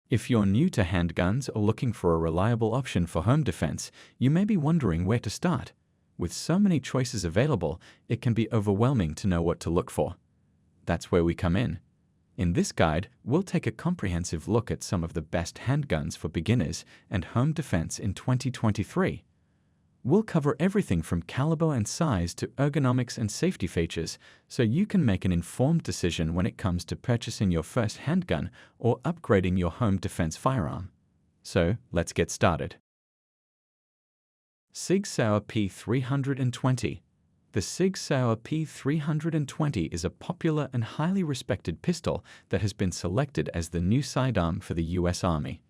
If you're new to handguns or looking for a reliable option for home defense, you may be wondering where to start. With so many choices available, it can be overwhelming to know what to look for. That's where we come in. In this guide, we'll take a comprehensive look at some of the best handguns for beginners and home defense in 2023. We'll cover everything from caliber and size to ergonomics and safety features, so you can make an informed decision when it comes to purchasing your first handgun or upgrading your home defense firearm. So, let's get started. SIG Sauer P320. The SIG Sauer P320 is a popular and highly respected pistol that has been selected as the new sidearm for the US Army.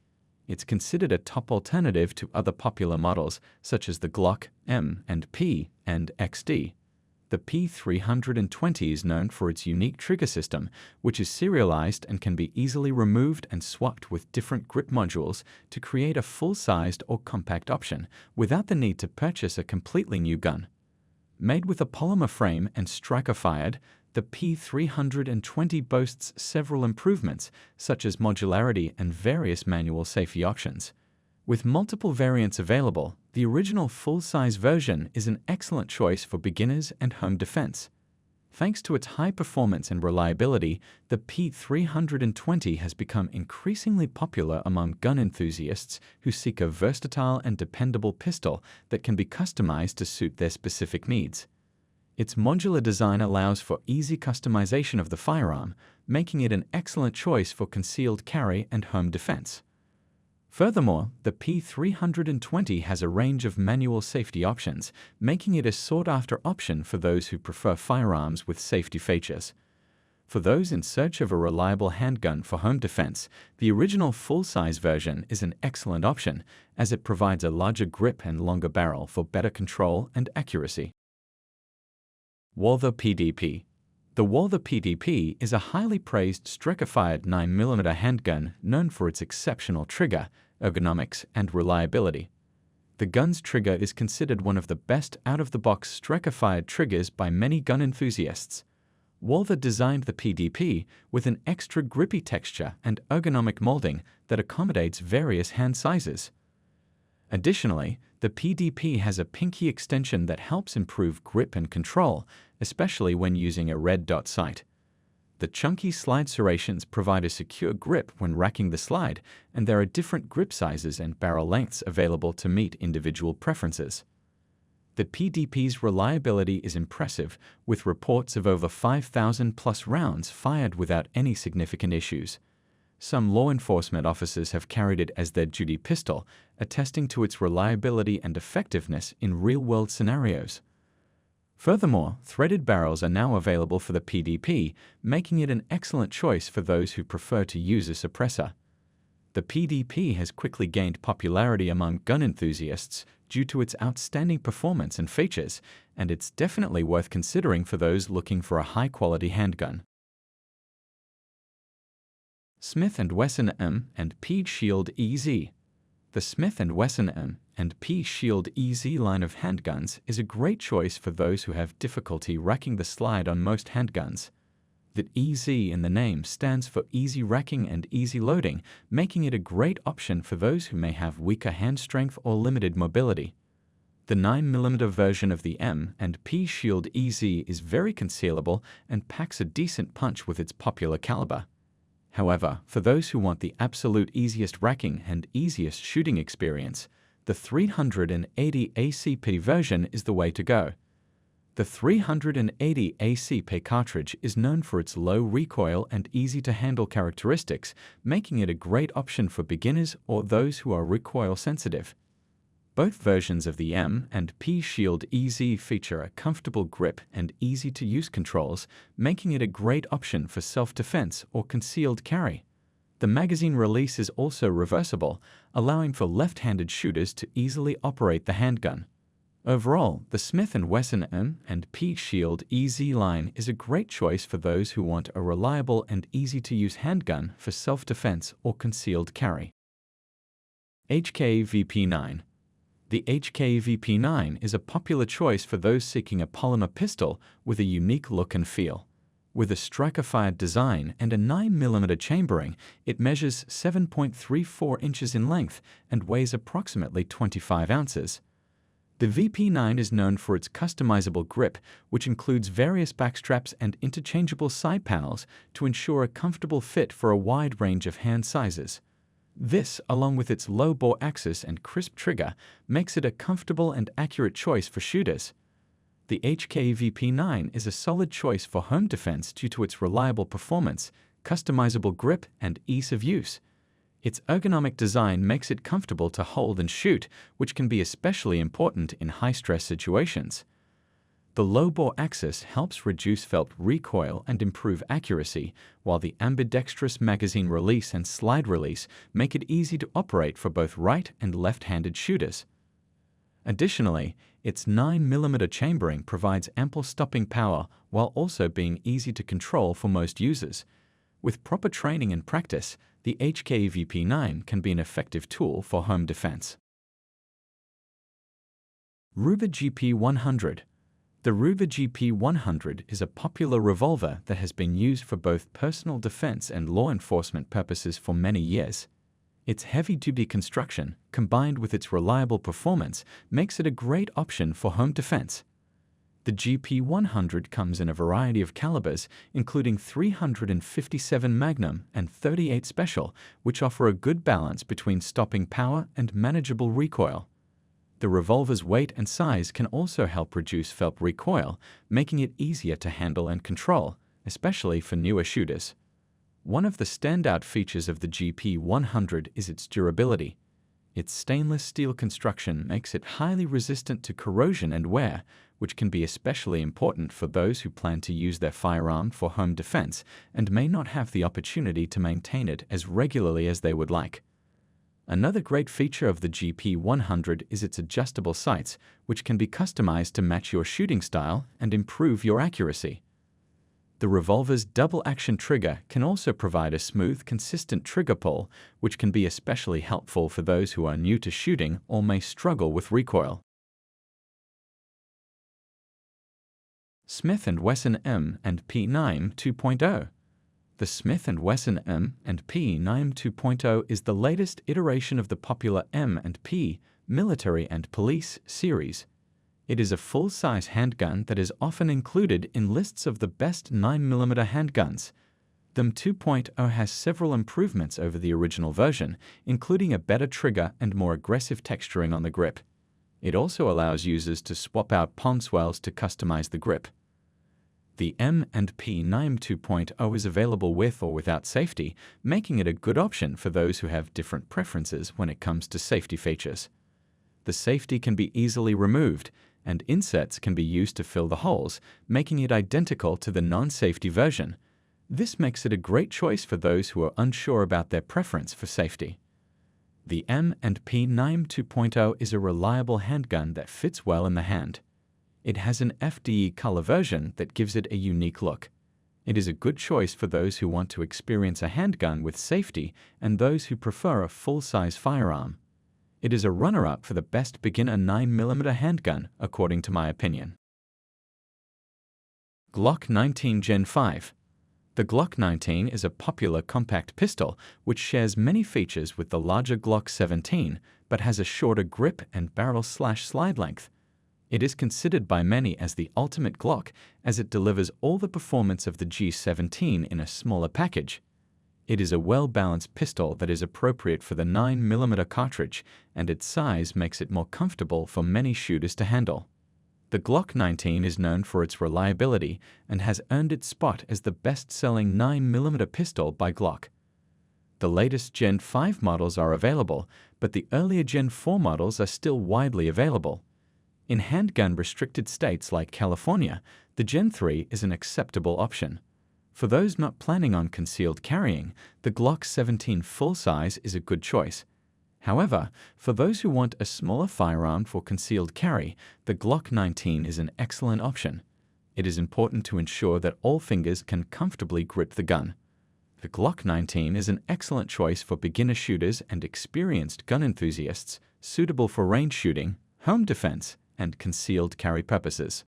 It's considered a top alternative to other popular models such as the Glock M and P and XD. The P320 is known for its unique trigger system, which is serialized and can be easily removed and swapped with different grip modules to create a full-sized or compact option without the need to purchase a completely new gun. Made with a polymer frame and striker-fired, the P320 boasts several improvements, such as modularity and various manual safety options. With multiple variants available, the original full-size version is an excellent choice for beginners and home defense. Thanks to its high performance and reliability, the P320 has become increasingly popular among gun enthusiasts who seek a versatile and dependable pistol that can be customized to suit their specific needs. Its modular design allows for easy customization of the firearm, making it an excellent choice for concealed carry and home defense. Furthermore, the P320 has a range of manual safety options, making it a sought-after option for those who prefer firearms with safety features. For those in search of a reliable handgun for home defense, the original full-size version is an excellent option, as it provides a larger grip and longer barrel for better control and accuracy. Walther PDP. The Walther PDP is a highly praised striker-fired 9mm handgun known for its exceptional trigger, ergonomics, and reliability. The gun's trigger is considered one of the best out-of-the-box striker-fired triggers by many gun enthusiasts. Walther designed the PDP with an extra grippy texture and ergonomic molding that accommodates various hand sizes. Additionally, the PDP has a pinky extension that helps improve grip and control, especially when using a red dot sight. The chunky slide serrations provide a secure grip when racking the slide, and there are different grip sizes and barrel lengths available to meet individual preferences. The PDP's reliability is impressive, with reports of over 5,000 plus rounds fired without any significant issues. Some law enforcement officers have carried it as their duty pistol, attesting to its reliability and effectiveness in real-world scenarios. Furthermore, threaded barrels are now available for the PDP, making it an excellent choice for those who prefer to use a suppressor. The PDP has quickly gained popularity among gun enthusiasts due to its outstanding performance and features, and it's definitely worth considering for those looking for a high-quality handgun. Smith & Wesson M&P Shield EZ. The Smith & Wesson M&P Shield EZ line of handguns is a great choice for those who have difficulty racking the slide on most handguns. The EZ in the name stands for easy racking and easy loading, making it a great option for those who may have weaker hand strength or limited mobility. The 9mm version of the M&P Shield EZ is very concealable and packs a decent punch with its popular caliber. However, for those who want the absolute easiest racking and easiest shooting experience, the 380 ACP version is the way to go. The 380 ACP cartridge is known for its low recoil and easy-to-handle characteristics, making it a great option for beginners or those who are recoil sensitive. Both versions of the M&P Shield EZ feature a comfortable grip and easy-to-use controls, making it a great option for self-defense or concealed carry. The magazine release is also reversible, allowing for left-handed shooters to easily operate the handgun. Overall, the Smith & Wesson M&P Shield EZ line is a great choice for those who want a reliable and easy-to-use handgun for self-defense or concealed carry. HK-VP9. The HK-VP9 is a popular choice for those seeking a polymer pistol with a unique look and feel. With a striker-fired design and a 9mm chambering, it measures 7.34 inches in length and weighs approximately 25 ounces. The VP9 is known for its customizable grip, which includes various backstraps and interchangeable side panels to ensure a comfortable fit for a wide range of hand sizes. This, along with its low bore axis and crisp trigger, makes it a comfortable and accurate choice for shooters. The HK VP9 is a solid choice for home defense due to its reliable performance, customizable grip, and ease of use. Its ergonomic design makes it comfortable to hold and shoot, which can be especially important in high-stress situations. The low-bore axis helps reduce felt recoil and improve accuracy, while the ambidextrous magazine release and slide release make it easy to operate for both right and left-handed shooters. Additionally, its 9mm chambering provides ample stopping power while also being easy to control for most users. With proper training and practice, the HK VP9 can be an effective tool for home defense. Ruger GP100. The Ruger GP100 is a popular revolver that has been used for both personal defense and law enforcement purposes for many years. Its heavy-duty construction, combined with its reliable performance, makes it a great option for home defense. The GP100 comes in a variety of calibers, including 357 Magnum and 38 Special, which offer a good balance between stopping power and manageable recoil. The revolver's weight and size can also help reduce felt recoil, making it easier to handle and control, especially for newer shooters. One of the standout features of the GP100 is its durability. Its stainless steel construction makes it highly resistant to corrosion and wear, which can be especially important for those who plan to use their firearm for home defense and may not have the opportunity to maintain it as regularly as they would like. Another great feature of the GP100 is its adjustable sights, which can be customized to match your shooting style and improve your accuracy. The revolver's double-action trigger can also provide a smooth, consistent trigger pull, which can be especially helpful for those who are new to shooting or may struggle with recoil. Smith & Wesson M&P 9 2.0. The Smith & Wesson M&P 9 2.0 is the latest iteration of the popular M&P military and police series. It is a full-size handgun that is often included in lists of the best 9mm handguns. The M 2.0 has several improvements over the original version, including a better trigger and more aggressive texturing on the grip. It also allows users to swap out palm swells to customize the grip. The M&P 9 2.0 is available with or without safety, making it a good option for those who have different preferences when it comes to safety features. The safety can be easily removed, and inserts can be used to fill the holes, making it identical to the non-safety version. This makes it a great choice for those who are unsure about their preference for safety. The M&P 9 2.0 is a reliable handgun that fits well in the hand. It has an FDE color version that gives it a unique look. It is a good choice for those who want to experience a handgun with safety and those who prefer a full-size firearm. It is a runner-up for the best beginner 9mm handgun, according to my opinion. Glock 19 Gen 5. The Glock 19 is a popular compact pistol which shares many features with the larger Glock 17, but has a shorter grip and barrel/slide length. It is considered by many as the ultimate Glock, as it delivers all the performance of the G17 in a smaller package. It is a well-balanced pistol that is appropriate for the 9mm cartridge, and its size makes it more comfortable for many shooters to handle. The Glock 19 is known for its reliability and has earned its spot as the best-selling 9mm pistol by Glock. The latest Gen 5 models are available, but the earlier Gen 4 models are still widely available. In handgun-restricted states like California, the Gen 3 is an acceptable option. For those not planning on concealed carrying, the Glock 17 full-size is a good choice. However, for those who want a smaller firearm for concealed carry, the Glock 19 is an excellent option. It is important to ensure that all fingers can comfortably grip the gun. The Glock 19 is an excellent choice for beginner shooters and experienced gun enthusiasts, suitable for range shooting, home defense, and concealed carry purposes.